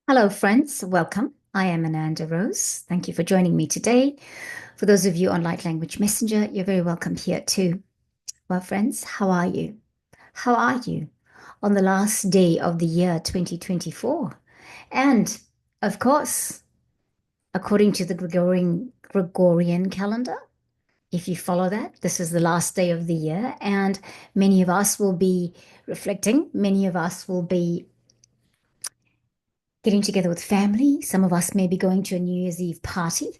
Hello, friends. Welcome. I am Ananda Rose. Thank you for joining me today. For those of you on Light Language Messenger, you're very welcome here too. Well, friends, how are you? How are you on the last day of the year 2024? And of course, according to the Gregorian calendar, if you follow that, this is the last day of the year, and many of us will be reflecting, many of us will be getting together with family. Some of us may be going to a New Year's Eve party.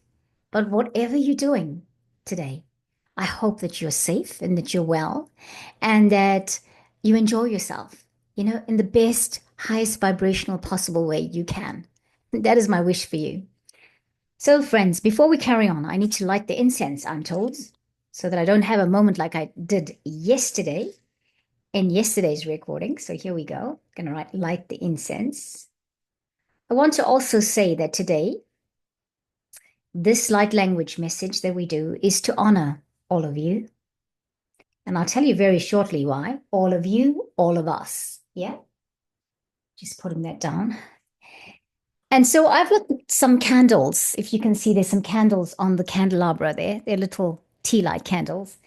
But whatever you're doing today, I hope that you're safe and that you're well and that you enjoy yourself, in the best, highest vibrational possible way you can. That is my wish for you. So, friends, before we carry on, I need to light the incense, I'm told, so that I don't have a moment like I did yesterday in yesterday's recording. So, here we go. I'm going to light the incense. I want to also say that today, this light language message that we do is to honor all of you. And I'll tell you very shortly why. All of you, all of us. Yeah, just putting that down. And so I've got some candles. If you can see, there's some candles on the candelabra there. They're little tea light candles.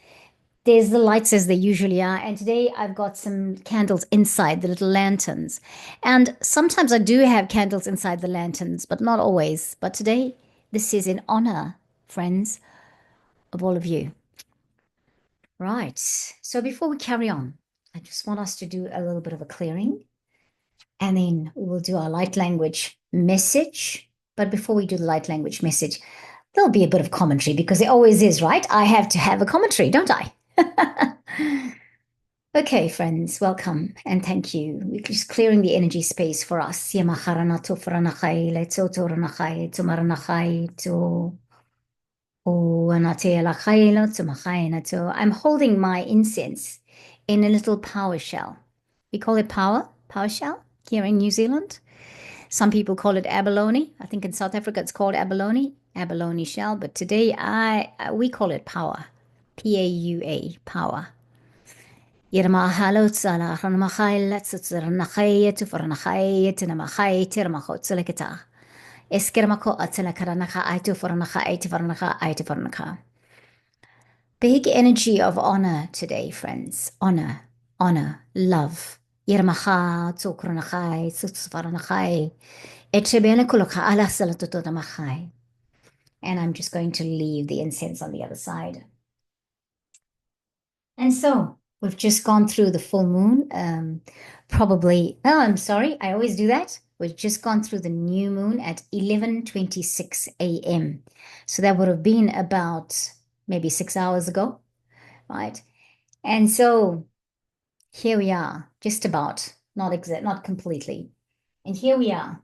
There's the lights as they usually are. And today I've got some candles inside the little lanterns. And sometimes I do have candles inside the lanterns, but not always. But today, this is in honor, friends, of all of you. Right. So before we carry on, I just want us to do a little bit of a clearing and then we will do our light language message. But before we do the light language message, there'll be a bit of commentary because there always is, right? I have to have a commentary, don't I? Okay, friends, welcome and thank you. We're just clearing the energy space for us. I'm holding my incense in a little power shell. We call it power shell here in New Zealand. Some people call it abalone. I think in South Africa it's called abalone shell. But today we call it power, P-A-U-A, power. Big energy of honor today, friends. Honor, love. Yermacha, tsukranachai, tsutsvaranachai, etrebenekulaka ala salatototamachai. And I'm just going to leave the incense on the other side. And so we've just gone through the full moon. I'm sorry, I always do that. We've just gone through the new moon at 11:26 a.m. So that would have been about maybe 6 hours ago, right? And so here we are, just about, not completely. And here we are,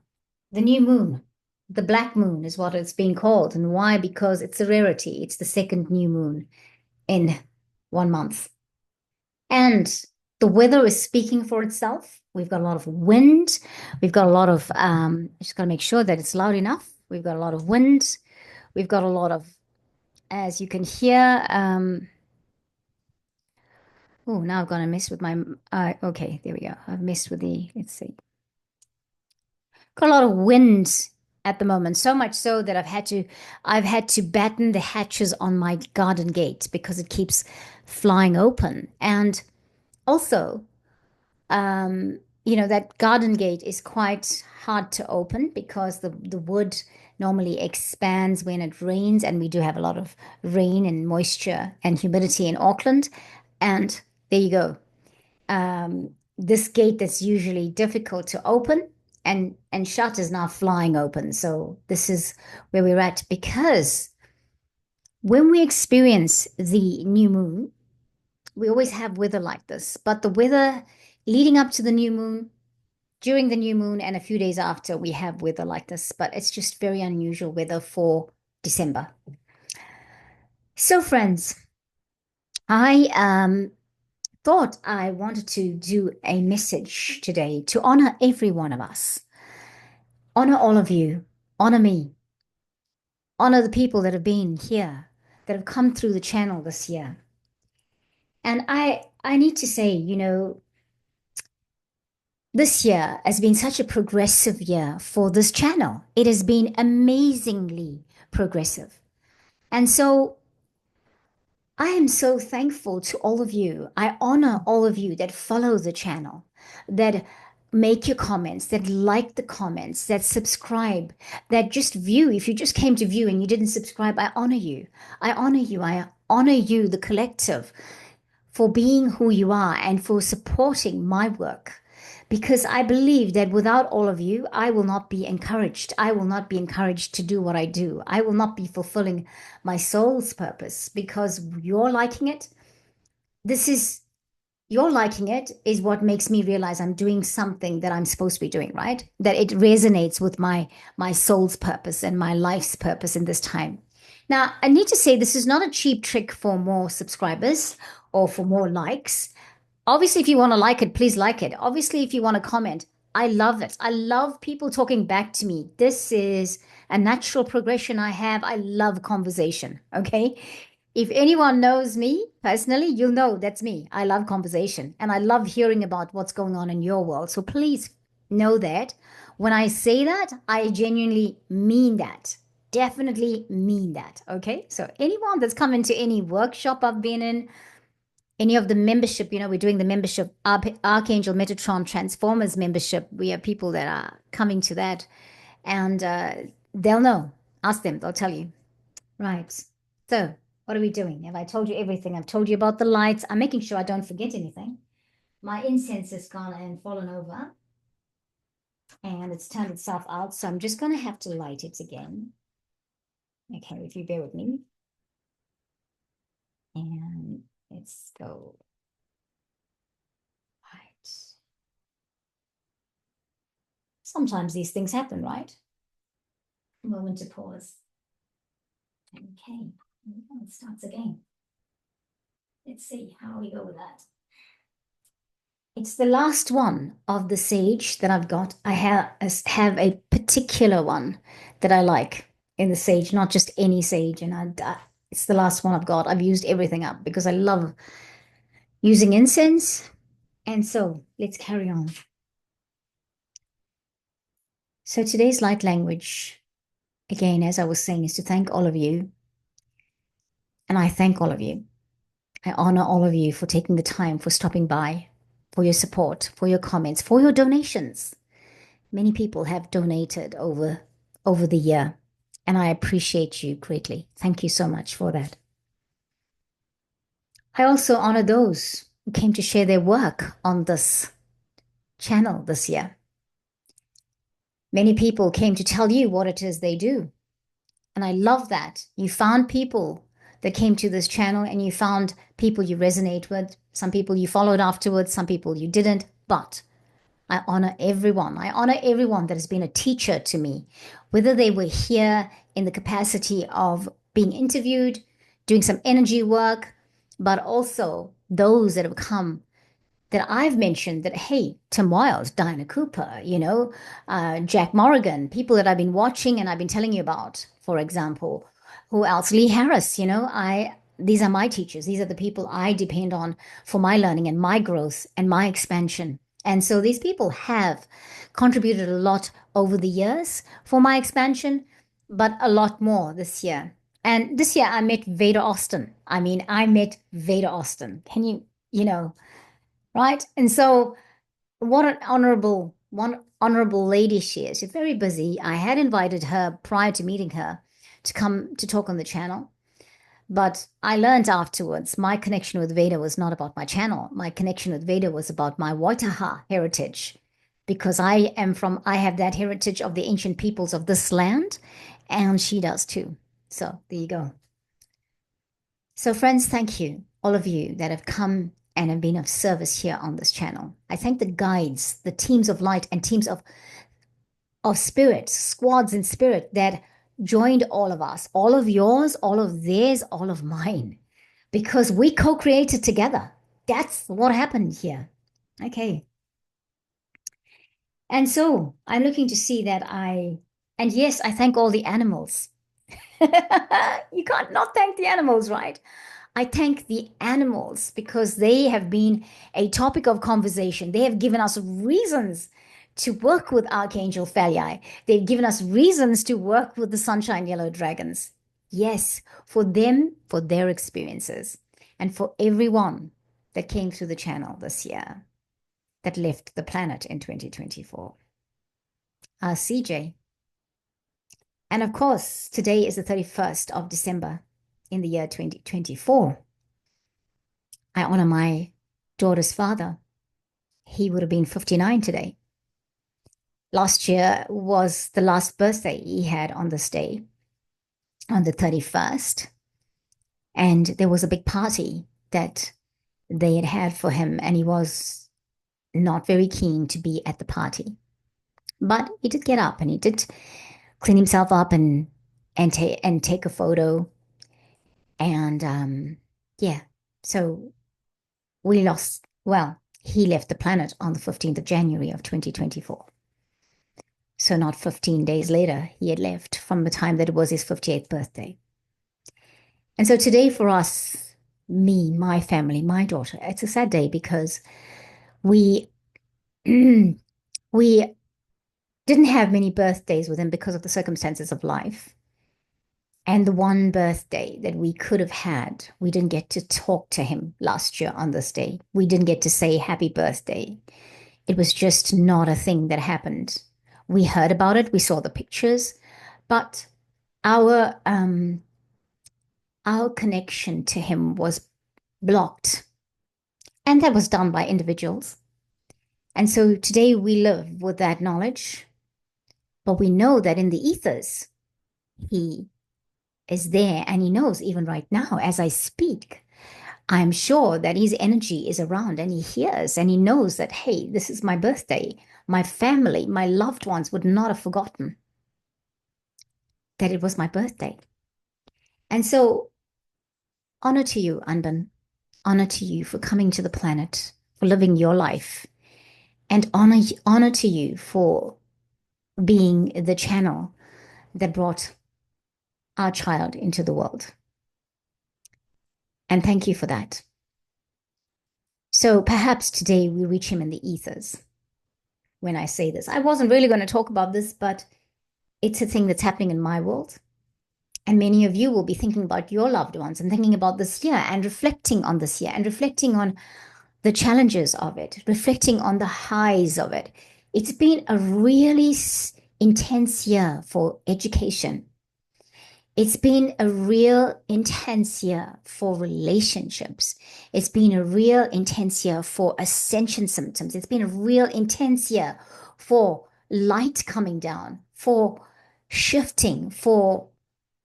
the new moon. The black moon is what it's being called. And why? Because it's a rarity. It's the second new moon in 1 month. And the weather is speaking for itself. We've got a lot of wind. We've got a lot of, just got to make sure that it's loud enough. We've got a lot of wind. We've got a lot of, as you can hear, oh, now I've got to mess with my, okay, there we go. I've messed with let's see. Got a lot of wind at the moment, so much so that I've had to batten the hatches on my garden gate because it keeps flying open. And also, that garden gate is quite hard to open because the wood normally expands when it rains, and we do have a lot of rain and moisture and humidity in Auckland. And there you go. This gate that's usually difficult to open and shut is now flying open. So this is where we're at because when we experience the new moon, we always have weather like this, but the weather leading up to the new moon, during the new moon, and a few days after, we have weather like this, but it's just very unusual weather for December. So, friends, I thought I wanted to do a message today to honor every one of us, honor all of you, honor me, honor the people that have been here, that have come through the channel this year. And I need to say, This year has been such a progressive year for this channel. It has been amazingly progressive. And so I am so thankful to all of you. I honor all of you that follow the channel, that make your comments, that like the comments, that subscribe, that just view. If you just came to view and you didn't subscribe, I honor you. I honor you. I honor you, the collective, for being who you are and for supporting my work. Because I believe that without all of you, I will not be encouraged. I will not be encouraged to do what I do. I will not be fulfilling my soul's purpose because you're liking it. This is You're liking it is what makes me realize I'm doing something that I'm supposed to be doing, right? That it resonates with my soul's purpose and my life's purpose in this time. Now, I need to say this is not a cheap trick for more subscribers or for more likes. Obviously, if you want to like it, please like it. Obviously, if you want to comment, I love it. I love people talking back to me. This is a natural progression I have. I love conversation. Okay. If anyone knows me personally, you'll know that's me. I love conversation and I love hearing about what's going on in your world. So please know that when I say that, I genuinely mean that. Definitely mean that. Okay. So anyone that's come into any workshop I've been in, any of the membership, we're doing the membership, Archangel Metatron Transformers membership. We have people that are coming to that and they'll know. Ask them, they'll tell you. Right. So, what are we doing? Have I told you everything? I've told you about the lights. I'm making sure I don't forget anything. My incense has gone and fallen over and it's turned itself out. So, I'm just going to have to light it again. Okay, if you bear with me. And let's go. Right. Sometimes these things happen, right? A moment to pause. Okay, it starts again. Let's see how we go with that. It's the last one of the sage that I've got. I have a particular one that I like in the sage, not just any sage. And it's the last one I've got. I've used everything up because I love using incense. And so let's carry on. So today's light language, again, as I was saying, is to thank all of you. And I thank all of you. I honor all of you for taking the time, for stopping by, for your support, for your comments, for your donations. Many people have donated over the year, and I appreciate you greatly. Thank you so much for that. I also honor those who came to share their work on this channel this year. Many people came to tell you what it is they do. And I love that. You found people that came to this channel and you found people you resonate with. Some people you followed afterwards, some people you didn't. But I honor everyone. I honor everyone that has been a teacher to me, whether they were here in the capacity of being interviewed, doing some energy work, but also those that have come that I've mentioned that, hey, Tim Wilde, Diana Cooper, Jack Morrigan, people that I've been watching and I've been telling you about, for example. Who else? Lee Harris, these are my teachers. These are the people I depend on for my learning and my growth and my expansion. And so these people have contributed a lot over the years for my expansion, but a lot more this year. And this year I met Vader Austin. I mean, I met Vader Austin. Can right? And so what an honorable lady she is. She's very busy. I had invited her prior to meeting her to come to talk on the channel. But I learned afterwards my connection with Veda was not about my channel. My connection with Veda was about my Waitaha heritage because I have that heritage of the ancient peoples of this land, and she does too. So there you go. So, friends, thank you, all of you that have come and have been of service here on this channel. I thank the guides, the teams of light, and teams of spirit, squads in spirit that joined all of us, all of yours, all of theirs, all of mine, because we co-created together. That's what happened here. Okay. And so I'm looking to see and yes, I thank all the animals. You can't not thank the animals, right? I thank the animals because they have been a topic of conversation. They have given us reasons to work with Archangel Phalii. They've given us reasons to work with the Sunshine Yellow Dragons. Yes, for them, for their experiences, and for everyone that came through the channel this year that left the planet in 2024. CJ. And of course, today is the 31st of December in the year 2024. I honor my daughter's father. He would have been 59 today. Last year was the last birthday he had on this day, on the 31st. And there was a big party that they had had for him, and he was not very keen to be at the party. But he did get up and he did clean himself up and take a photo. And yeah, so we lost, well, he left the planet on the 15th of January of 2024. So not 15 days later, he had left from the time that it was his 58th birthday. And so today for us, me, my family, my daughter, it's a sad day because we we didn't have many birthdays with him because of the circumstances of life. And the one birthday that we could have had, we didn't get to talk to him last year on this day. We didn't get to say happy birthday. It was just not a thing that happened. We heard about it, we saw the pictures, but our connection to him was blocked. And that was done by individuals. And so today we live with that knowledge, but we know that in the ethers, he is there and he knows even right now as I speak. I'm sure that his energy is around and he hears and he knows that, hey, this is my birthday. My family, my loved ones would not have forgotten that it was my birthday. And so, honor to you, Anban. Honor to you for coming to the planet, for living your life, and honor to you for being the channel that brought our child into the world. And thank you for that. So perhaps today we reach him in the ethers. When I say this, I wasn't really going to talk about this, but it's a thing that's happening in my world. And many of you will be thinking about your loved ones and thinking about this year and reflecting on this year and reflecting on the challenges of it, reflecting on the highs of it. It's been a really intense year for education. It's been a real intense year for relationships. It's been a real intense year for ascension symptoms. It's been a real intense year for light coming down, for shifting, for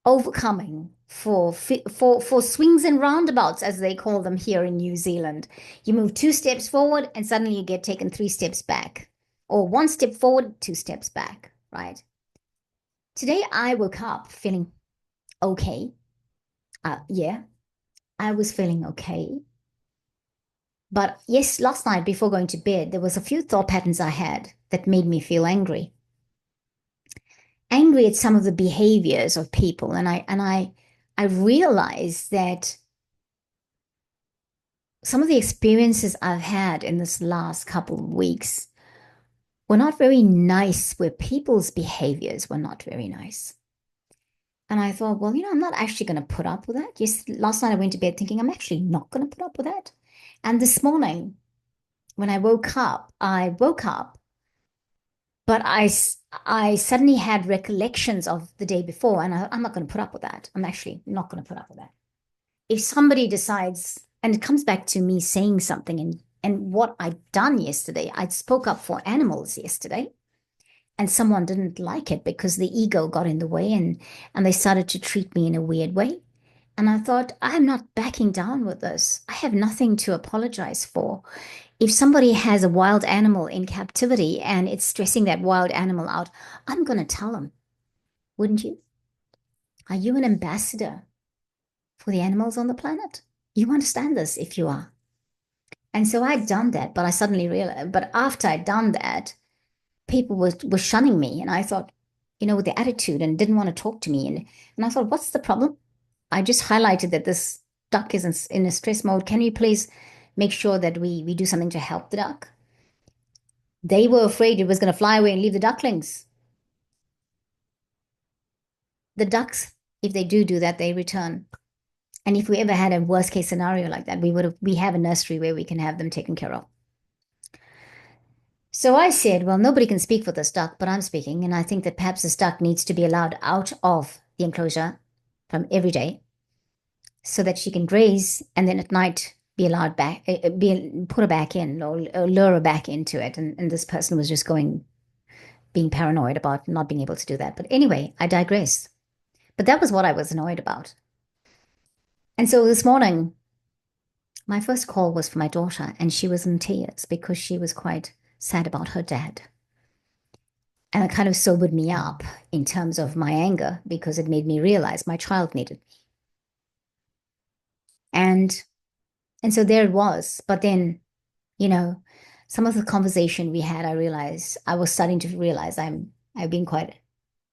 overcoming, for swings and roundabouts, as they call them here in New Zealand. You move 2 steps forward and suddenly you get taken 3 steps back, or 1 step forward, 2 steps back, right? Today I woke up feeling okay. Yeah, I was feeling okay. But yes, last night before going to bed, there was a few thought patterns I had that made me feel angry. Angry at some of the behaviors of people. And I realized that some of the experiences I've had in this last couple of weeks were not very nice, where people's behaviors were not very nice. And I thought, well, I'm not actually going to put up with that. Yes, last night I went to bed thinking I'm actually not going to put up with that. And this morning, when I woke up, but I suddenly had recollections of the day before, and I'm not going to put up with that. I'm actually not going to put up with that. If somebody decides, and it comes back to me saying something and what I'd done yesterday, I'd spoke up for animals yesterday. And someone didn't like it because the ego got in the way and they started to treat me in a weird way. And I thought, I'm not backing down with this. I have nothing to apologize for. If somebody has a wild animal in captivity and it's stressing that wild animal out, I'm going to tell them, wouldn't you? Are you an ambassador for the animals on the planet? You understand this if you are. And so I'd done that, but I suddenly realized, but after I'd done that, people were shunning me. And I thought, with the attitude and didn't want to talk to me. And I thought, what's the problem? I just highlighted that this duck is in a stress mode. Can you please make sure that we do something to help the duck? They were afraid it was going to fly away and leave the ducklings. The ducks, if they do that, they return. And if we ever had a worst case scenario like that, we have a nursery where we can have them taken care of. So I said, well, nobody can speak for this duck, but I'm speaking, and I think that perhaps this duck needs to be allowed out of the enclosure from every day so that she can graze and then at night be allowed back, put her back in or lure her back into it. And this person was just being paranoid about not being able to do that. But anyway, I digress. But that was what I was annoyed about. And so this morning, my first call was for my daughter, and she was in tears because she was quite sad about her dad. And it kind of sobered me up in terms of my anger because it made me realize my child needed me. And and so there it was. But then, you know, some of the conversation we had, I was starting to realize I've been quite,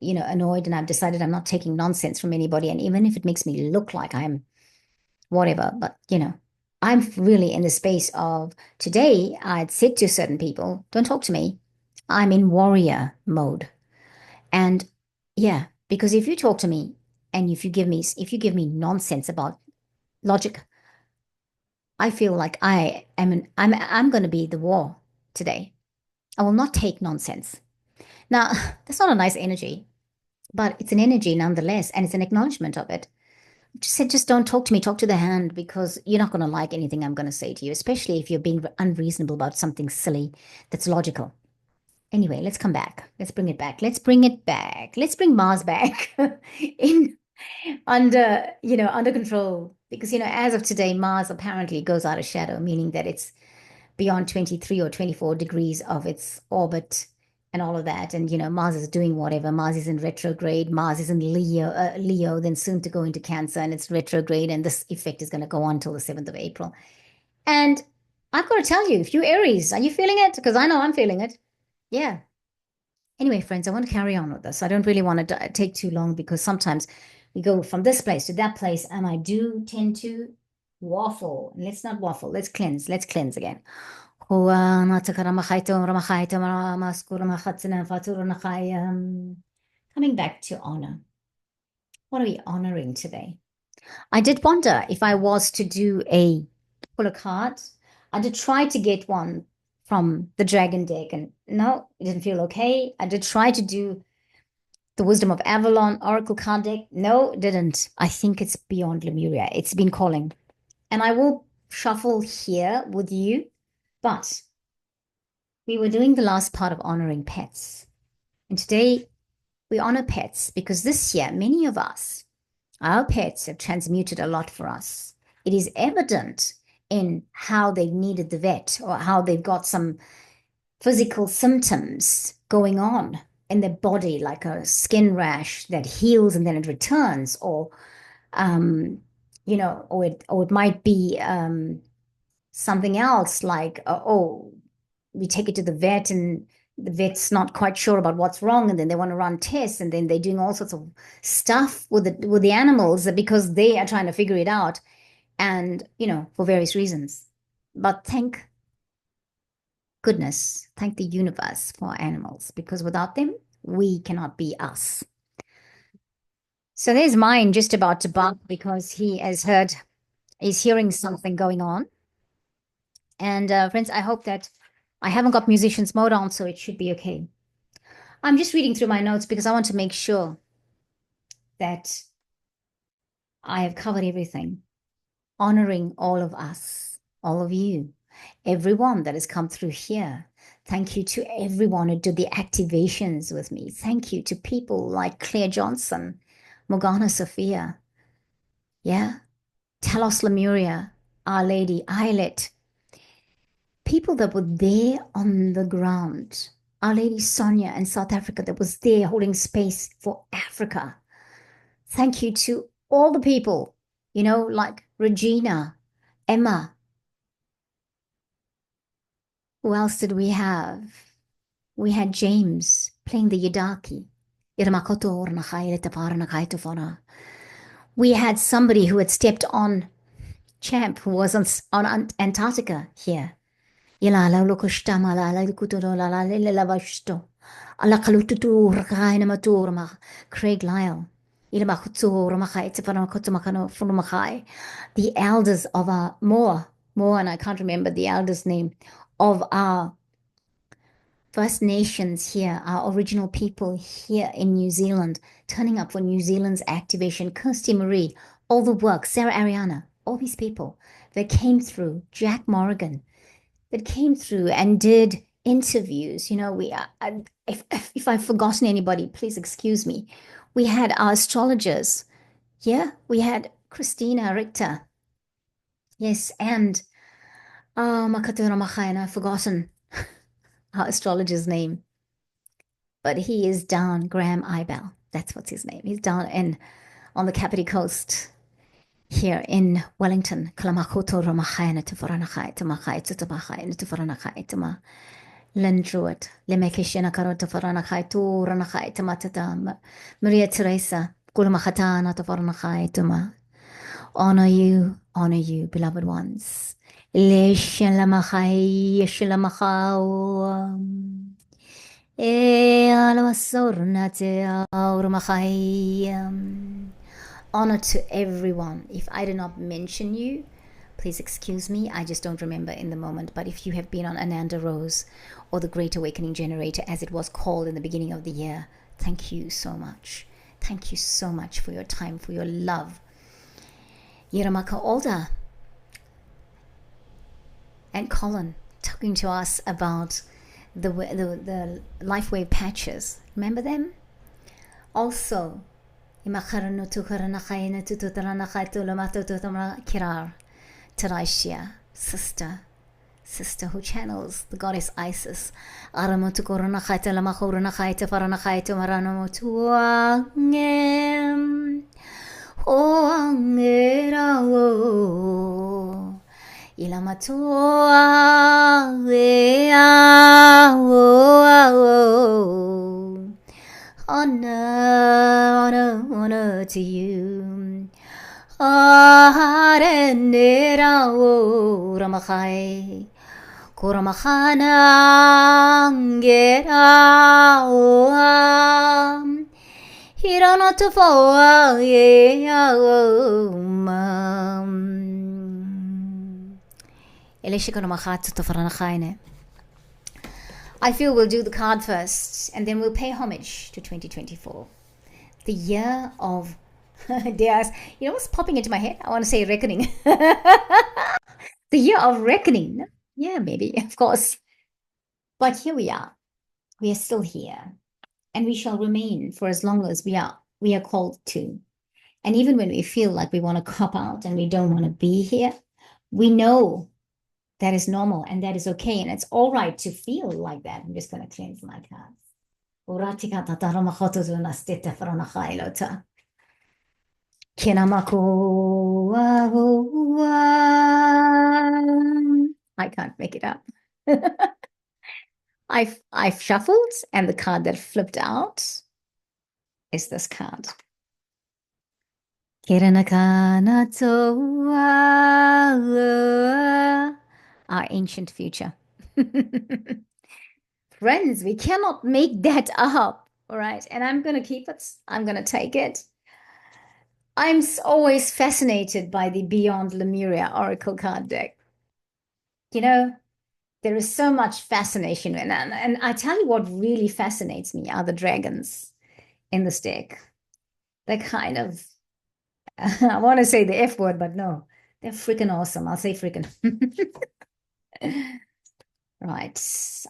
annoyed, and I've decided I'm not taking nonsense from anybody. And even if it makes me look like I'm whatever, but I'm really in the space of today, I'd said to certain people, don't talk to me. I'm in warrior mode. And yeah, because if you talk to me and if you give me nonsense about logic, I feel like I'm going to be the war today. I will not take nonsense. Now, that's not a nice energy, but it's an energy nonetheless, and it's an acknowledgement of it. Just said, just don't talk to me, talk to the hand, because you're not going to like anything I'm going to say to you, especially if you're being unreasonable about something silly that's logical. Anyway, let's come back. Let's bring it back. Let's bring it back. Let's bring Mars back in under control. Because, as of today, Mars apparently goes out of shadow, meaning that it's beyond 23 or 24 degrees of its orbit and all of that. And, Mars is doing whatever. Mars is in retrograde. Mars is in Leo, then soon to go into Cancer, and it's retrograde. And this effect is going to go on till the 7th of April. And I've got to tell you, if you Aries, are you feeling it? Because I know I'm feeling it. Yeah. Anyway, friends, I want to carry on with this. I don't really want to take too long because sometimes we go from this place to that place, and I do tend to waffle. Let's not waffle. Let's cleanse. Let's cleanse again. Coming back to honor. What are we honoring today? I did wonder if I was to pull a card. I did try to get one from the Dragon deck, and no, it didn't feel okay. I did try to do the Wisdom of Avalon Oracle card deck. No, it didn't. I think it's beyond Lemuria. It's been calling. And I will shuffle here with you, but we were doing the last part of honoring pets. And today we honor pets because this year, many of us, our pets have transmuted a lot for us. It is evident in how they've needed the vet or how they've got some physical symptoms going on in their body, like a skin rash that heals and then it returns, or or it might be something else like we take it to the vet and the vet's not quite sure about what's wrong, and then they want to run tests, and then they're doing all sorts of stuff with the animals because they are trying to figure it out, and for various reasons. But thank goodness, thank the universe for animals, because without them, we cannot be us. So there's mine just about to bark because he has heard, is hearing something going on. And friends, I hope that I haven't got musicians mode on, so it should be okay. I'm just reading through my notes because I want to make sure that I have covered everything, honoring all of us, all of you, everyone that has come through here. Thank you to everyone who did the activations with me. Thank you to people like Claire Johnson, Morgana Sophia, yeah, Talos Lemuria, Our Lady, Eyelet, people that were there on the ground. Our Lady Sonia in South Africa that was there holding space for Africa. Thank you to all the people, like Regina, Emma. Who else did we have? We had James playing the Yidaki. We had somebody who had stepped on champ who was on Antarctica here. Ilala lokoshtama la la kutodo la la la vashto. Ala kalututu rakaina maturma. Craig Lyle. Ilamakutu ramakai tefanakotumakano funumakai. The elders of our Moa, and I can't remember the elder's name, of our First Nations here, our original people here in New Zealand, turning up for New Zealand's activation, Kirsty Marie, all the work, Sarah Ariana, all these people that came through, Jack Morrigan, that came through and did interviews. You know, if I've forgotten anybody, please excuse me. We had our astrologers. Yeah, we had Christina Richter. Yes, and Makatura Machai, and I've forgotten our astrologer's name. But he is down Graham Ibel. That's what's his name. He's down in on the Kapiti Coast here in Wellington. Kalamakoto Ramachai Tufaranachai Tamachai Tutabachai Tufaranachai Tama Lendruit Lemekishina Karota Faranachai Turanachai Tamatata Maria Teresa Kulamachatana Tufaranachai Tuma. Honor you, beloved ones. Leshalamachai Yeshalamachau. Honor to everyone. If I did not mention you, please excuse me. I just don't remember in the moment. But if you have been on Ananda Rose or the Great Awakening Generator, as it was called in the beginning of the year, thank you so much. Thank you so much for your time, for your love. Yiramaka Olda and Colin talking to us about the life wave patches. Remember them? Also, Kirar, Tarashia, sister who channels the goddess Isis. Ilamatoa, honor to you. Arenera ramachai, koramachana ngera hiranotofo I feel we'll do the card first and then we'll pay homage to 2024. The year of, you know what's popping into my head? I want to say reckoning. The year of reckoning. Yeah, maybe, of course. But here we are. We are still here. And we shall remain for as long as we are called to. And even when we feel like we want to cop out and we don't want to be here, we know that is normal and that is okay. And it's all right to feel like that. I'm just going to cleanse my cards. I can't make it up. I've shuffled, and the card that flipped out is this card. Our ancient future. Friends, we cannot make that up, all right? And I'm going to keep it. I'm going to take it. I'm always fascinated by the Beyond Lemuria Oracle card deck. You know, there is so much fascination in it. And I tell you what really fascinates me are the dragons in this deck. They're kind of, I want to say the F word, but no, they're freaking awesome. I'll say freaking. Right,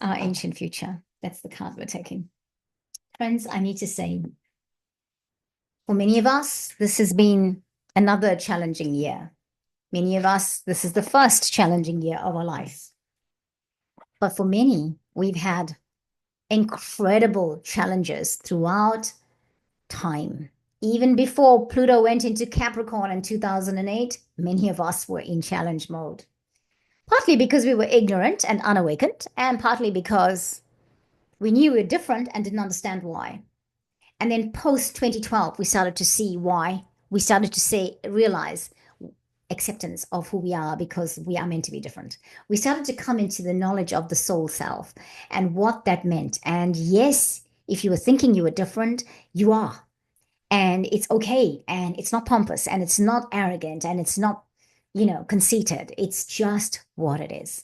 our ancient future. That's the card we're taking. Friends, I need to say, for many of us, this has been another challenging year. Many of us, this is the first challenging year of our life. But for many, we've had incredible challenges throughout time. Even before Pluto went into Capricorn in 2008, many of us were in challenge mode. Partly because we were ignorant and unawakened, and partly because we knew we were different and didn't understand why. And then post 2012, we started to see why. We started to realize acceptance of who we are because we are meant to be different. We started to come into the knowledge of the soul self and what that meant. And yes, if you were thinking you were different, you are. And it's okay. And it's not pompous and it's not arrogant and it's not, conceited. It's just what it is.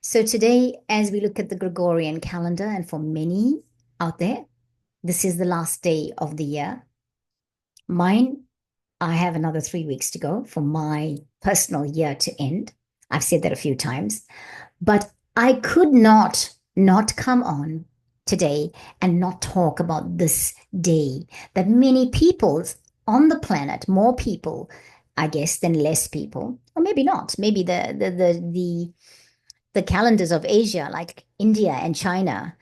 So today, as we look at the Gregorian calendar, and for many out there, this is the last day of the year. Mine, I have another 3 weeks to go for my personal year to end. I've said that a few times, but I could not come on today and not talk about this day that many people on the planet, more people, I guess, than less people, or maybe not. Maybe the calendars of Asia, like India and China,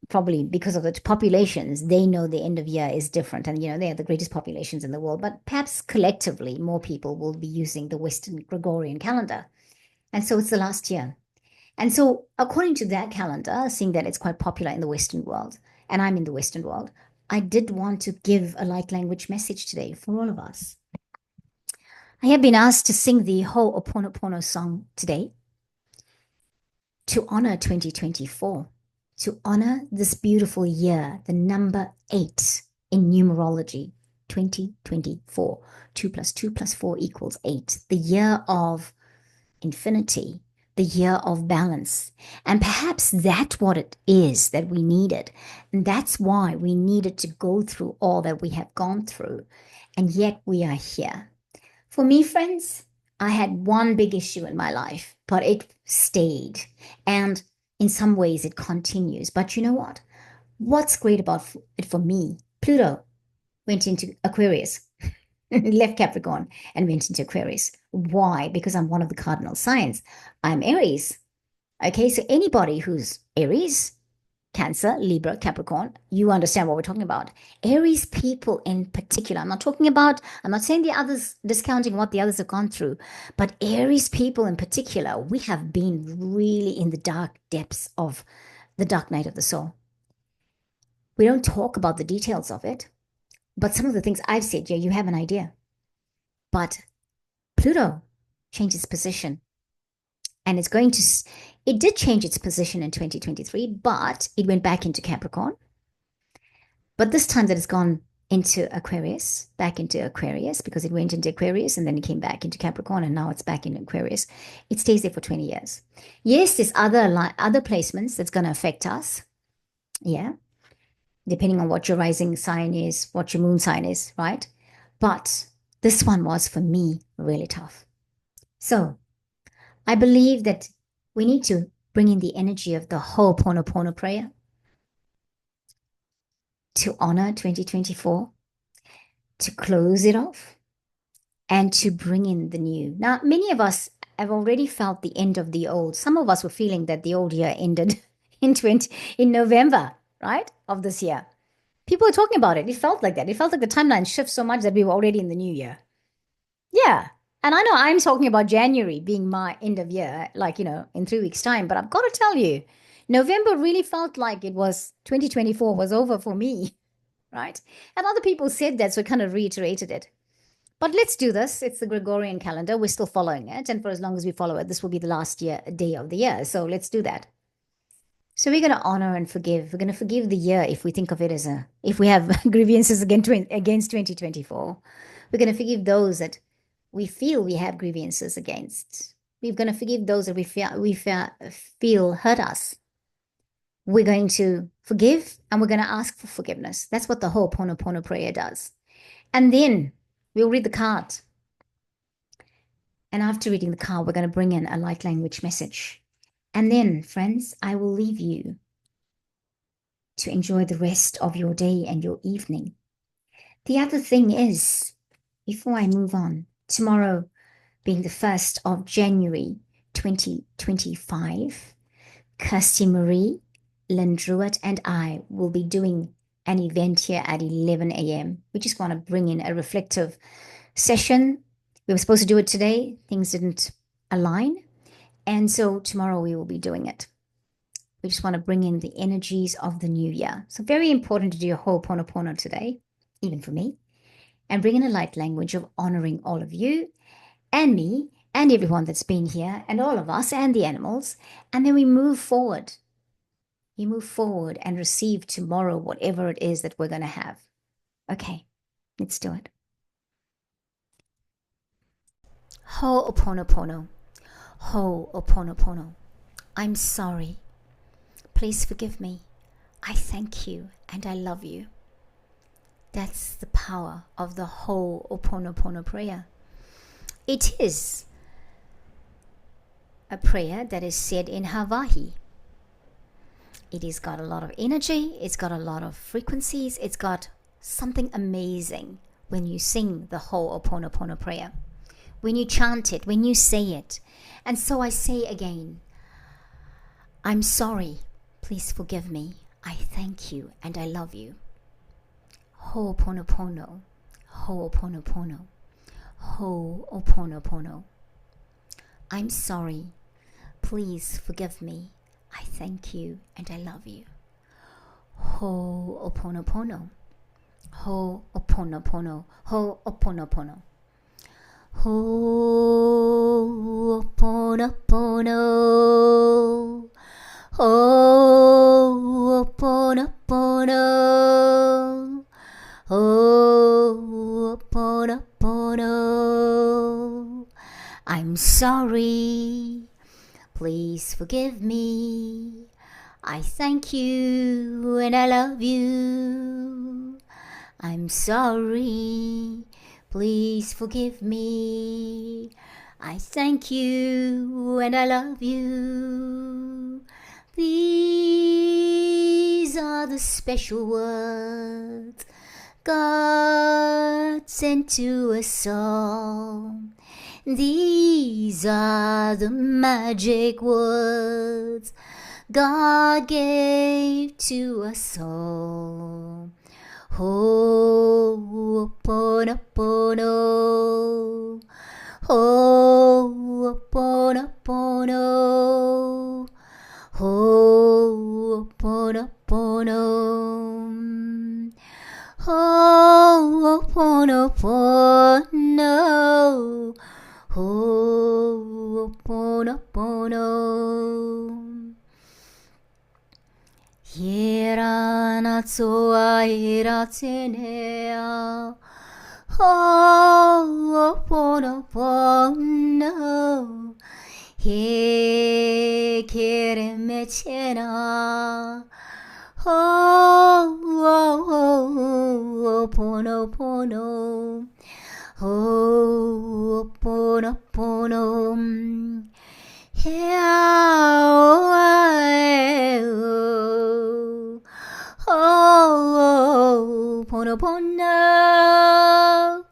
probably because of the populations, they know the end of year is different. And, they are the greatest populations in the world. But perhaps collectively, more people will be using the Western Gregorian calendar. And so it's the last year. And so, according to that calendar, seeing that it's quite popular in the Western world, and I'm in the Western world, I did want to give a light language message today for all of us. I have been asked to sing the Ho'oponopono song today to honor 2024, to honor this beautiful year, the number 8 in numerology, 2024. 2 plus 2 plus 4 equals 8. The year of infinity, the year of balance. And perhaps that's what it is that we needed. And that's why we needed to go through all that we have gone through. And yet we are here. For me, friends, I had one big issue in my life, but it stayed. And in some ways, it continues. But you know what? What's great about it for me? Pluto went into Aquarius, left Capricorn, and went into Aquarius. Why? Because I'm one of the cardinal signs. I'm Aries. Okay, so anybody who's Aries, Cancer, Libra, Capricorn, you understand what we're talking about. Aries people in particular, I'm not saying the others, discounting what the others have gone through, but Aries people in particular, we have been really in the dark depths of the dark night of the soul. We don't talk about the details of it, but some of the things I've said, yeah, you have an idea. But Pluto changed its position and it did change its position in 2023, but it went back into Capricorn. But this time that it's gone back into Aquarius, because it went into Aquarius and then it came back into Capricorn and now it's back in Aquarius. It stays there for 20 years. Yes, there's other placements that's going to affect us. Yeah. Depending on what your rising sign is, what your moon sign is, right? But this one was for me really tough. So I believe that we need to bring in the energy of the Ho'oponopono prayer to honor 2024, to close it off, and to bring in the new. Now, many of us have already felt the end of the old. Some of us were feeling that the old year ended in November, right, of this year. People were talking about it. It felt like that. It felt like the timeline shifts so much that we were already in the new year. Yeah. And I know I'm talking about January being my end of year, like, in 3 weeks' time. But I've got to tell you, November really felt like it was 2024 was over for me, right? And other people said that, so it kind of reiterated it. But let's do this. It's the Gregorian calendar. We're still following it. And for as long as we follow it, this will be the last day of the year. So let's do that. So we're going to honor and forgive. We're going to forgive the year if we think of it if we have grievances against 2024. We're going to forgive those that we feel we have grievances against. We're going to forgive those that we feel hurt us. We're going to forgive and we're going to ask for forgiveness. That's what the Ho'oponopono prayer does. And then we'll read the card. And after reading the card, we're going to bring in a light language message. And then, friends, I will leave you to enjoy the rest of your day and your evening. The other thing is, before I move on, tomorrow being the 1st of January 2025, Kirsty Marie, Lynn Druitt, and I will be doing an event here at 11 a.m. We just want to bring in a reflective session. We were supposed to do it today. Things didn't align. And so tomorrow we will be doing it. We just want to bring in the energies of the new year. So very important to do your Ho'oponopono today, even for me, and bring in a light language of honoring all of you and me and everyone that's been here and all of us and the animals. And then we move forward. You move forward and receive tomorrow whatever it is that we're going to have. Okay, let's do it. Ho'oponopono. Ho'oponopono. I'm sorry. Please forgive me. I thank you and I love you. That's the power of the Ho'oponopono prayer. It is a prayer that is said in Hawaii. It has got a lot of energy, it's got a lot of frequencies, it's got something amazing when you sing the Ho'oponopono prayer, when you chant it, when you say it. And so I say again, I'm sorry, please forgive me, I thank you and I love you. Ho'oponopono, Ho'oponopono, Ho'oponopono. I'm sorry, please forgive me, I thank you and I love you. Ho'oponopono, Ho'oponopono, Ho'oponopono. Ho'oponopono, Ho'oponopono, Ho'oponopono. I'm sorry, please forgive me. I thank you and I love you. I'm sorry, please forgive me. I thank you and I love you. These are the special words God sent to us all. These are the magic words God gave to us all. Ho'oponopono, Ho'oponopono, Ho'oponopono, Ho'oponopono, Ho'oponopono. Hira natsoa hira tenea, Ho'oponopono, he kere mechena, Ho'oponopono, Ho'oponopono. Ho'oponopono,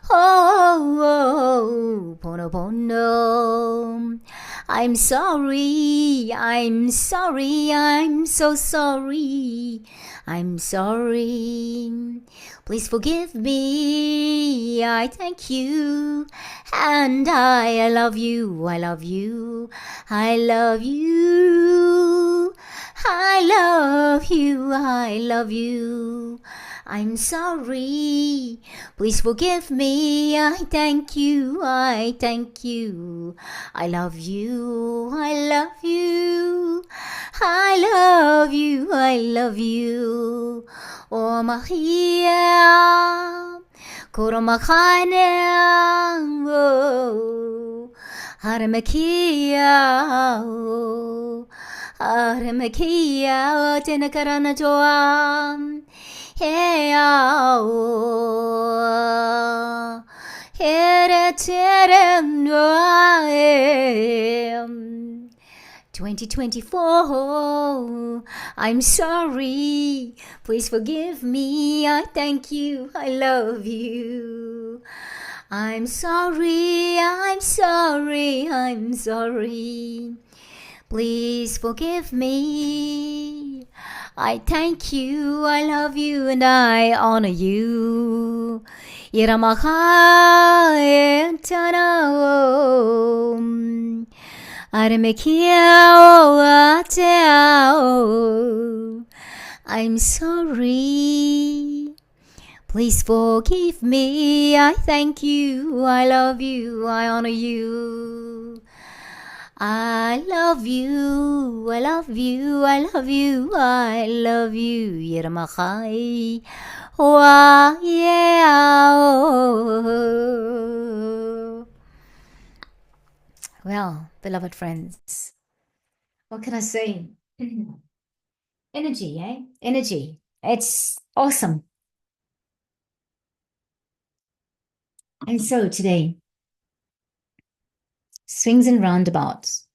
Ho'oponopono. I'm sorry, I'm sorry, I'm so sorry, I'm sorry. Please forgive me, I thank you, and I love you, I love you, I love you, I love you, I love you. I'm sorry, please forgive me, I thank you, I thank you. I love you, I love you, I love you, I love you. O mahia, koro makane, o haramakia, o haramakia, tenakarana joa. Hey, oh, here 2024, I'm sorry, please forgive me, I thank you, I love you. I'm sorry, I'm sorry, I'm sorry, please forgive me. I thank you, I love you, and I honor you. Iramaha entanao, aremekiao ateao. I'm sorry, Please forgive me. I thank you. I love you. I honor you. I love you. I love you. I love you. I love you. Yermachai. Wa yeah. Well, beloved friends, what can I say? Energy, eh? Energy. It's awesome. And so today, swings and roundabouts.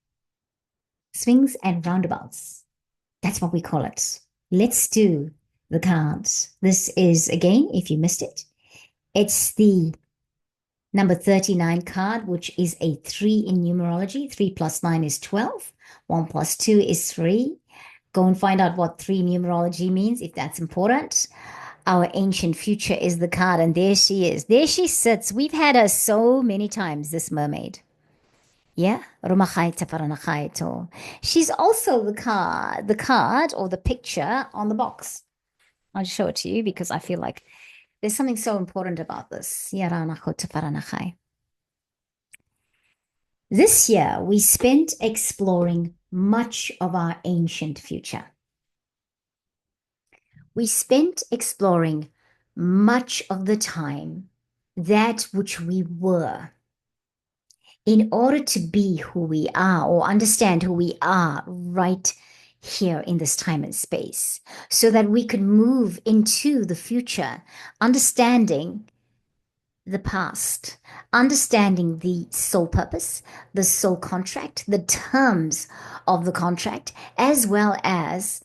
Swings and roundabouts. That's what we call it. Let's do the cards. This is, again, if you missed it, it's the number 39 card, which is a 3 in numerology. 3 plus 9 is 12. 1 plus 2 is 3. Go and find out what 3 numerology means if that's important. Our ancient future is the card, and there she is. There she sits. We've had her so many times, this mermaid. Yeah, she's also the card or the picture on the box. I'll show it to you because I feel like there's something so important about this. This year, we spent exploring much of our ancient future. We spent exploring much of the time that which we were in order to be who we are or understand who we are right here in this time and space so that we could move into the future, understanding the past, understanding the soul purpose, the soul contract, the terms of the contract, as well as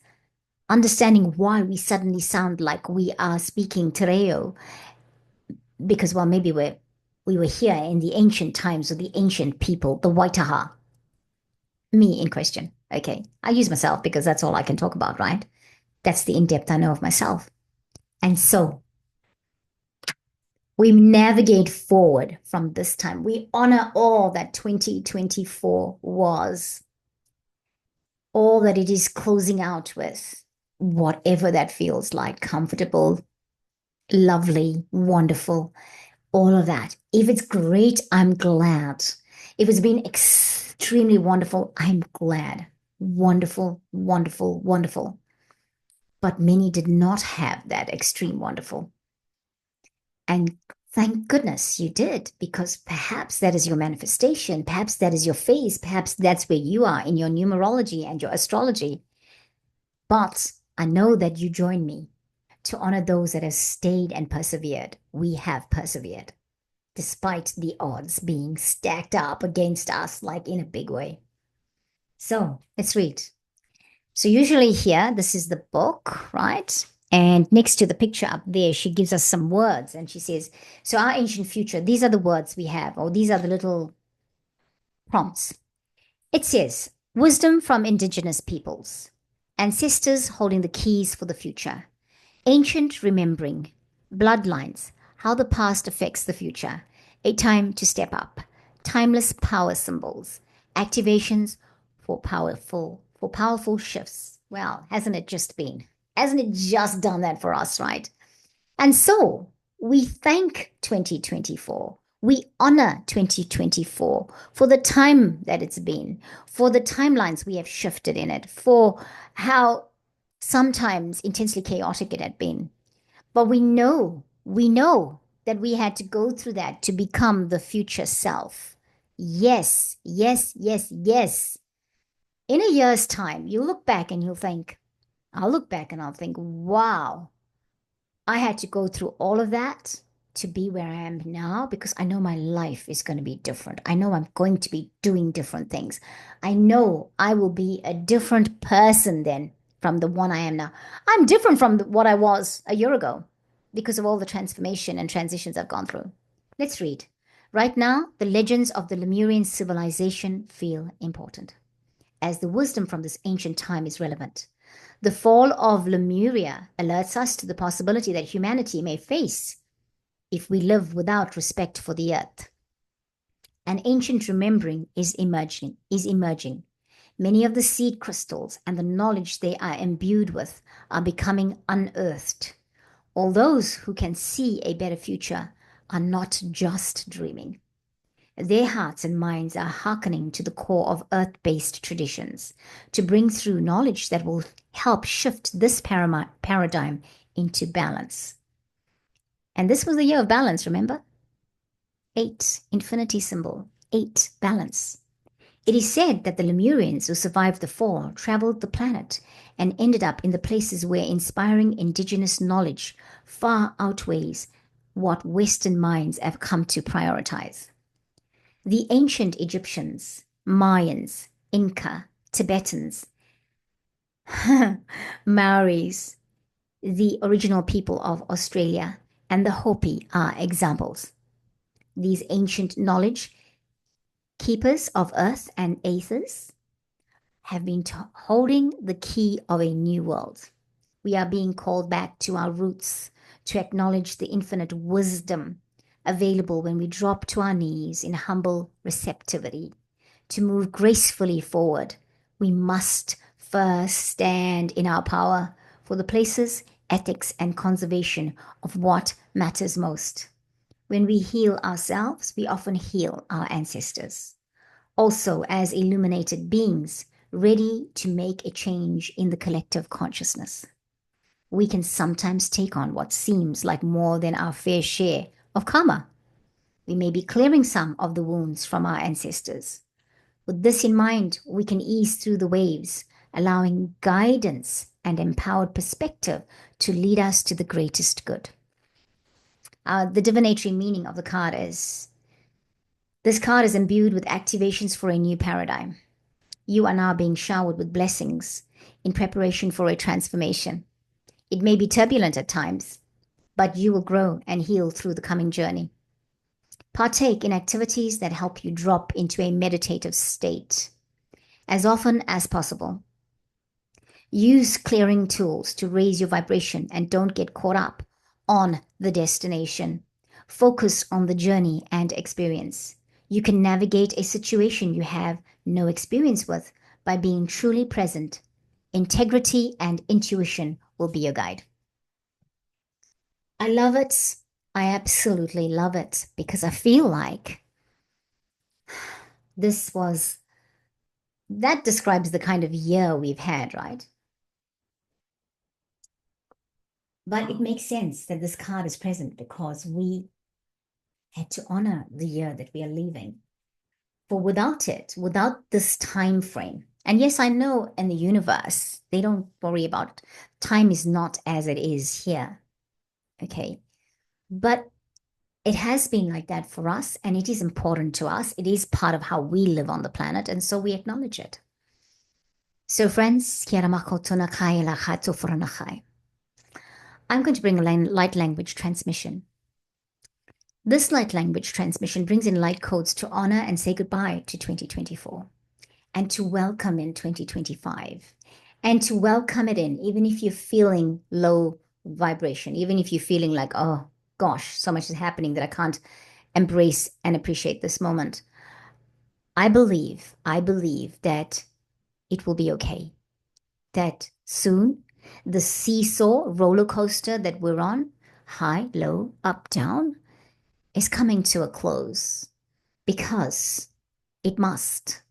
understanding why we suddenly sound like we are speaking Tereo, because, well, maybe we were here in the ancient times of the ancient people, the Waitaha, me in question. Okay, I use myself because that's all I can talk about, right? That's the in-depth I know of myself. And so we navigate forward from this time. We honor all that 2024 was, all that it is closing out with, whatever that feels like, comfortable, lovely, wonderful, all of that. If it's great, I'm glad. If it's been extremely wonderful, I'm glad. Wonderful, wonderful, wonderful. But many did not have that extreme wonderful. And thank goodness you did, because perhaps that is your manifestation. Perhaps that is your phase. Perhaps that's where you are in your numerology and your astrology. But I know that you join me to honor those that have stayed and persevered. We have persevered, despite the odds being stacked up against us, like in a big way. So let's read. So usually here, this is the book, right? And next to the picture up there, she gives us some words and she says, so our ancient future, these are the words we have, or these are the little prompts. It says, wisdom from indigenous peoples, ancestors holding the keys for the future, ancient remembering, bloodlines, how the past affects the future, a time to step up, timeless power symbols, activations for powerful shifts. Well, hasn't it just been? Hasn't it just done that for us, right? And so we thank 2024. We honor 2024 for the time that it's been, for the timelines we have shifted in it, for how sometimes intensely chaotic it had been. But we know that we had to go through that to become the future self. Yes, yes, yes, yes. In a year's time, you'll look back and you'll think, I'll look back and I'll think, wow, I had to go through all of that to be where I am now because I know my life is going to be different. I know I'm going to be doing different things. I know I will be a different person then from the one I am now. I'm different from what I was a year ago because of all the transformation and transitions I've gone through. Let's read. Right now, the legends of the Lemurian civilization feel important, as the wisdom from this ancient time is relevant. The fall of Lemuria alerts us to the possibility that humanity may face if we live without respect for the earth. An ancient remembering is emerging. Many of the seed crystals and the knowledge they are imbued with are becoming unearthed. All those who can see a better future are not just dreaming. Their hearts and minds are hearkening to the core of earth based traditions to bring through knowledge that will help shift this paradigm into balance. And this was the year of balance, remember? Eight, infinity symbol, eight, balance. It is said that the Lemurians who survived the fall traveled the planet and ended up in the places where inspiring indigenous knowledge far outweighs what Western minds have come to prioritize. The ancient Egyptians, Mayans, Inca, Tibetans, Maoris, the original people of Australia, and the Hopi are examples. These ancient knowledge keepers of earth and aethers have been holding the key of a new world. We are being called back to our roots to acknowledge the infinite wisdom available when we drop to our knees in humble receptivity. To move gracefully forward, we must first stand in our power for the places, ethics, and conservation of what matters most. When we heal ourselves, we often heal our ancestors. Also, as illuminated beings, ready to make a change in the collective consciousness. We can sometimes take on what seems like more than our fair share of karma. We may be clearing some of the wounds from our ancestors. With this in mind, we can ease through the waves, allowing guidance and empowered perspective to lead us to the greatest good. The divinatory meaning of the card is this card is imbued with activations for a new paradigm. You are now being showered with blessings in preparation for a transformation. It may be turbulent at times, but you will grow and heal through the coming journey. Partake in activities that help you drop into a meditative state as often as possible. Use clearing tools to raise your vibration and don't get caught up on the destination. Focus on the journey and experience. You can navigate a situation you have no experience with by being truly present. Integrity and intuition will be your guide. I love it. I absolutely love it because I feel like that describes the kind of year we've had, right? But it makes sense that this card is present because we had to honor the year that we are leaving. For without this time frame, and yes, I know in the universe, they don't worry about time is not as it is here. Okay. But it has been like that for us, and it is important to us. It is part of how we live on the planet, and so we acknowledge it. So, friends, I'm going to bring a light language transmission. This light language transmission brings in light codes to honor and say goodbye to 2024 and to welcome in 2025 and to welcome it in, even if you're feeling low vibration, even if you're feeling like, oh gosh, so much is happening that I can't embrace and appreciate this moment. I believe that it will be okay. That soon the seesaw roller coaster that we're on, high, low, up, down, is coming to a close because it must.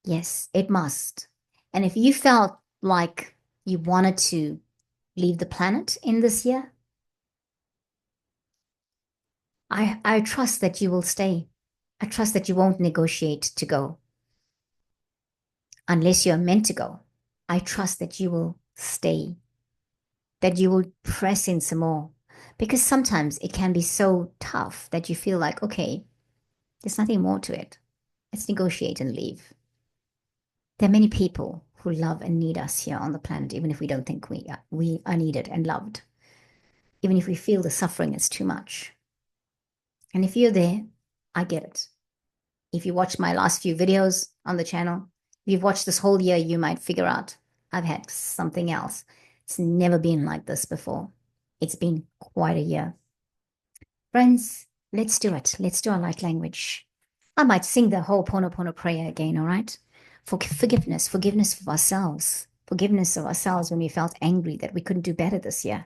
Yes, it must. And if you felt like you wanted to leave the planet in this year, I trust that you will stay. I trust that you won't negotiate to go unless you're meant to go. I trust that you will stay, that you will press in some more. Because sometimes it can be so tough that you feel like, okay, there's nothing more to it. Let's negotiate and leave. There are many people who love and need us here on the planet, even if we don't think we are needed and loved, even if we feel the suffering is too much. And if you're there, I get it. If you watched my last few videos on the channel, if you've watched this whole year, you might figure out I've had something else. It's never been like this before. It's been quite a year. Friends, let's do it. Let's do our light language. I might sing the whole Pono prayer again, all right? For forgiveness of ourselves when we felt angry that we couldn't do better this year.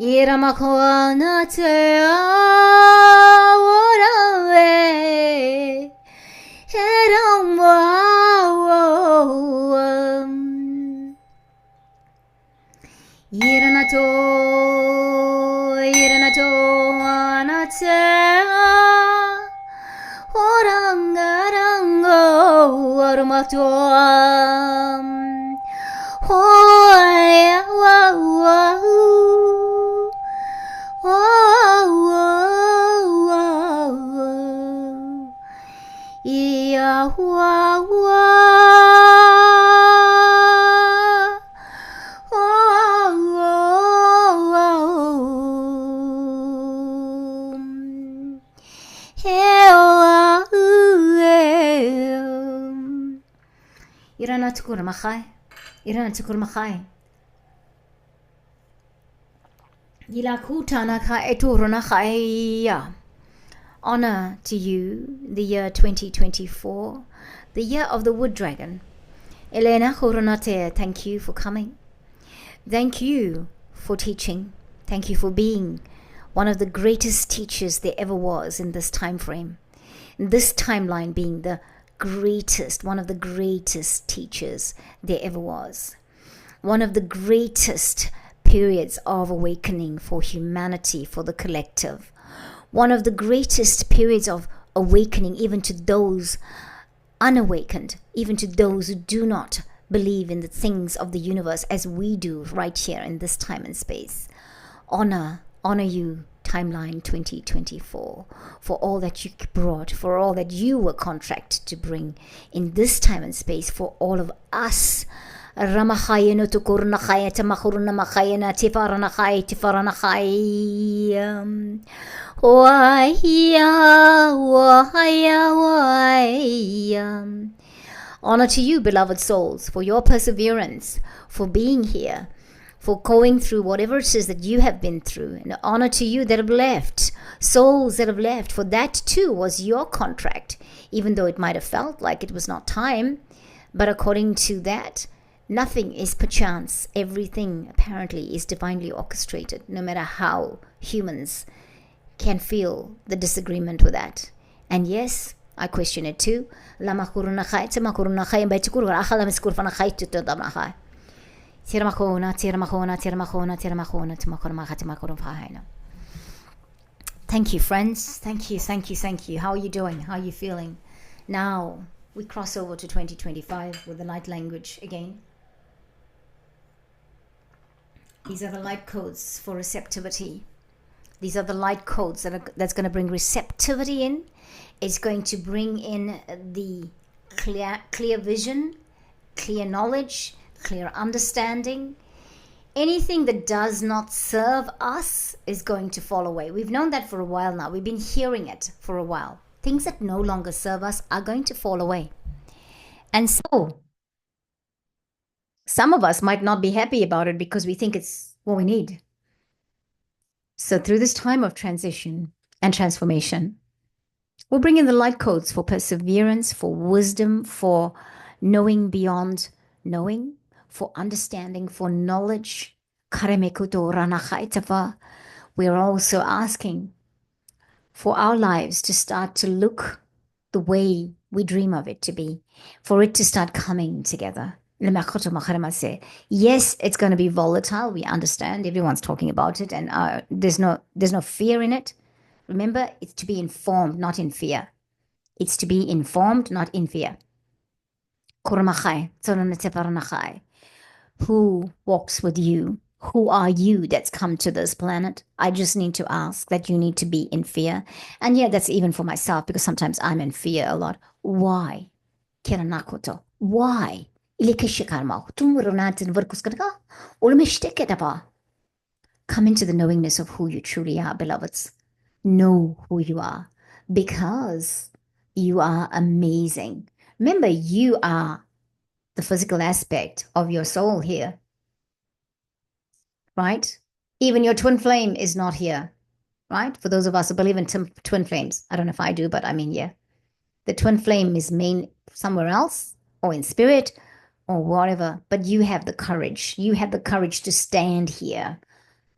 Iramakona te aorawe. Iranato, Iranato, Anatea, Orangarango, Arumato, Irana tukur machai. Irana tukur machai. Yilakutana ka eturuna chaya. Honor to you, the year 2024, the year of the wood dragon. Elena Choronate, thank you for coming. Thank you for teaching. Thank you for being one of the greatest teachers there ever was in this time frame. In this timeline being the greatest, one of the greatest teachers there ever was. One of the greatest periods of awakening for humanity, for the collective. One of the greatest periods of awakening even to those unawakened, even to those who do not believe in the things of the universe as we do right here in this time and space. Honor you, Timeline 2024, for all that you brought, for all that you were contracted to bring in this time and space for all of us. Ramachayana tukurnakhaya tamahurna machayana tifaranakhaya tifaranakhaya. Honor to you, beloved souls, for your perseverance, for being here, for going through whatever it is that you have been through. And honor to you that have left, souls that have left, for that too was your contract, even though it might have felt like it was not time. But according to that, nothing is perchance. Everything apparently is divinely orchestrated, no matter how humans can feel the disagreement with that. And yes, I question it too. Thank you, friends. Thank you. How are you doing? How are you feeling? Now, we cross over to 2025 with the light language again. These are the light codes for receptivity. These are the light codes that's going to bring receptivity in. It's going to bring in the clear vision, clear knowledge, clear understanding. Anything that does not serve us is going to fall away. We've known that for a while now. We've been hearing it for a while. Things that no longer serve us are going to fall away. And so, some of us might not be happy about it because we think it's what we need. So through this time of transition and transformation, we'll bring in the light codes for perseverance, for wisdom, for knowing beyond knowing, for understanding, for knowledge. We're also asking for our lives to start to look the way we dream of it to be, for it to start coming together. Yes, it's going to be volatile. We understand. Everyone's talking about it, and there's no fear in it. Remember, it's to be informed, not in fear. It's to be informed, not in fear. Who walks with you? Who are you that's come to this planet? I just need to ask that you need to be in fear. And yeah, that's even for myself, because sometimes I'm in fear a lot. Why? Why? Come into the knowingness of who you truly are, beloveds. Know who you are, because you are amazing. Remember, you are the physical aspect of your soul here, right? Even your twin flame is not here, right? For those of us who believe in twin flames, I don't know if I do, but I mean, yeah. The twin flame is main somewhere else, or in spirit, or whatever, but you have the courage. You have the courage to stand here,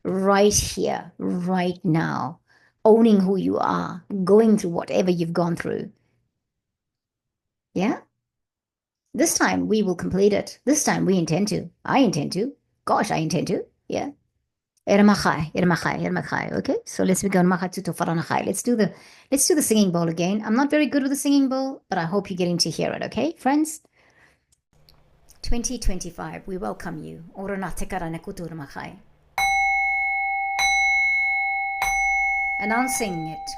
right here, right now, owning who you are, going through whatever you've gone through. Yeah? This time we will complete it. This time we intend to. I intend to. Gosh, I intend to. Yeah. Okay, so let's begin. Let's do the singing bowl again. I'm not very good with the singing bowl, but I hope you're getting to hear it. Okay, friends. 2025, we welcome you. Announcing it.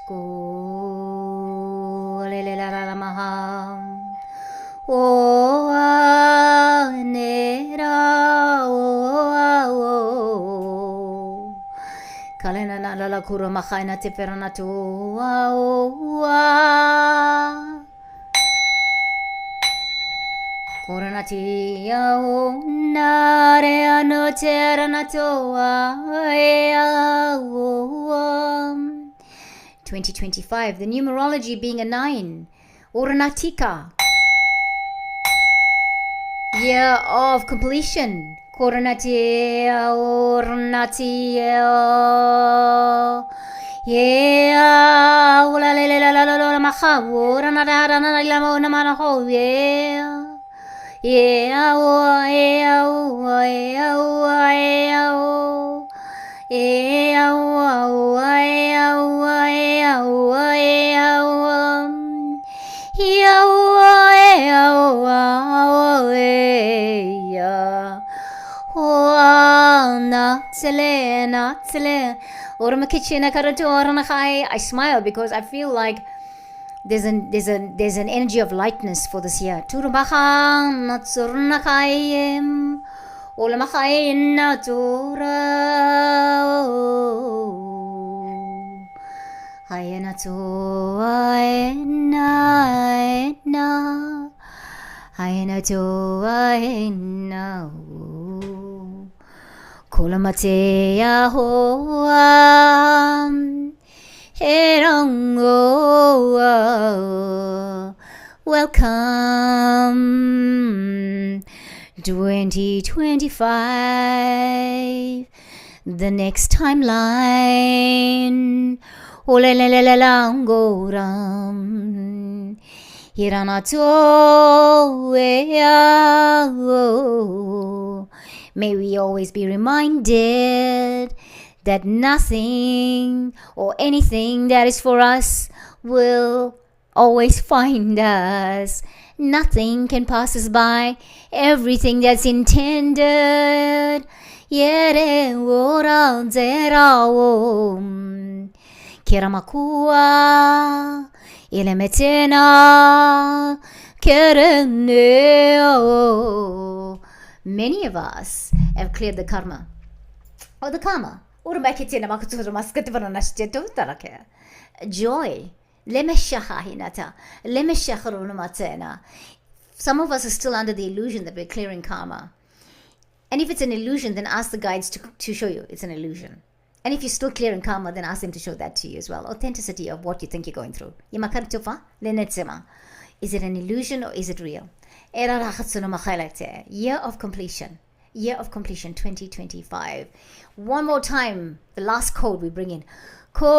Kalena na la kuro makaina tiperana tu Coronati nare anoterana to 2025, the numerology being a 9. Oranatika. Year of completion. Coronati ornati yeah, ula le la la la la maha ora na da na la mo na ma ho yeah. Yeah, oh, yeah, oh, yeah, oh, yeah, oh. Yeah, oh, yeah, oh, yeah, oh, yeah, oh. Yeah, oh, yeah, oh, yeah. Oh, not tele. Or my kitchen, I smile because I feel like there's an energy of lightness for this year. Turbahan natsurnakhayem olamakhayem natura hayenato aena hayenato aena kolamate yahoam welcome 2025, the next timeline. Olelelelangoram hiranato. May we always be reminded that nothing or anything that is for us will always find us. Nothing can pass us by. Everything that's intended. Yere ora zerao. Kiramakua. Ilemetena. Kereneo. Many of us have cleared the karma. Or the karma. Joy. Some of us are still under the illusion that we're clearing karma. And if it's an illusion, then ask the guides to show you it's an illusion. And if you're still clearing karma, then ask them to show that to you as well. Authenticity of what you think you're going through. Is it an illusion or is it real? Year of completion. Year of completion 2025. One more time, the last code we bring in. Koam.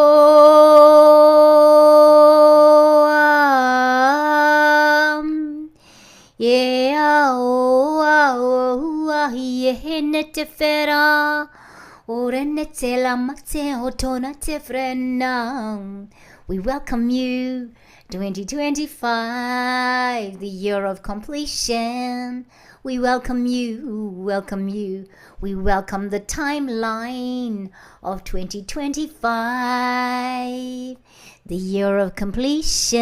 Yeah, oh, yeah, netefera. We welcome you, 2025, the year of completion. We welcome you. We welcome the timeline of 2025, the year of completion.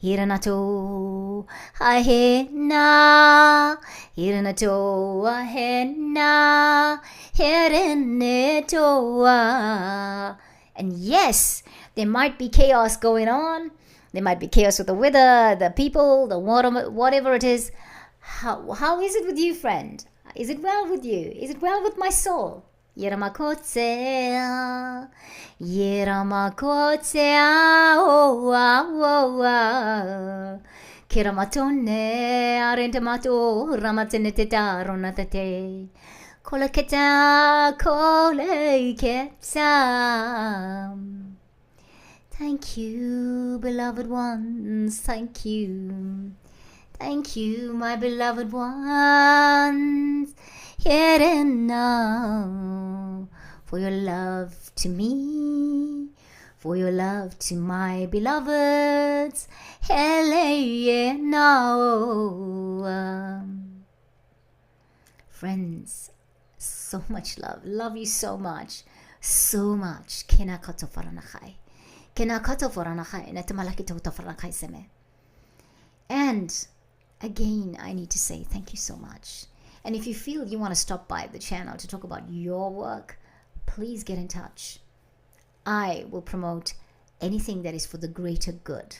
Hiranato ahena, hiranato ahena, hiranetoa. And yes, there might be chaos going on. There might be chaos with the weather, the people, the water, whatever it is. How is it with you, friend? Is it well with you? Is it well with my soul? Yeramakotsea, Kiramatone, Arentamato, Ramateneteta, Ronatate, Kolakata, kolakata. Thank you, beloved ones. Thank you. Thank you, my beloved ones. Here and now. For your love to me. For your love to my beloveds. Hele now. Friends, so much love. Love you so much. So much. Kinakato faranachai. Kinakato faranachai. Natamalakito faranachai seme. And again, I need to say thank you so much. And if you feel you want to stop by the channel to talk about your work, please get in touch. I will promote anything that is for the greater good.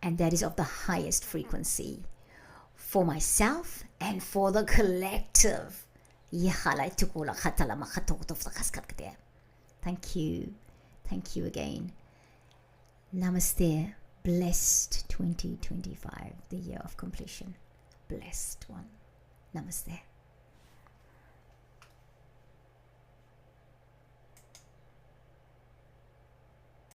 And that is of the highest frequency for myself and for the collective. Thank you. Thank you again. Namaste. Blessed 2025, the year of completion. Blessed one. Namaste.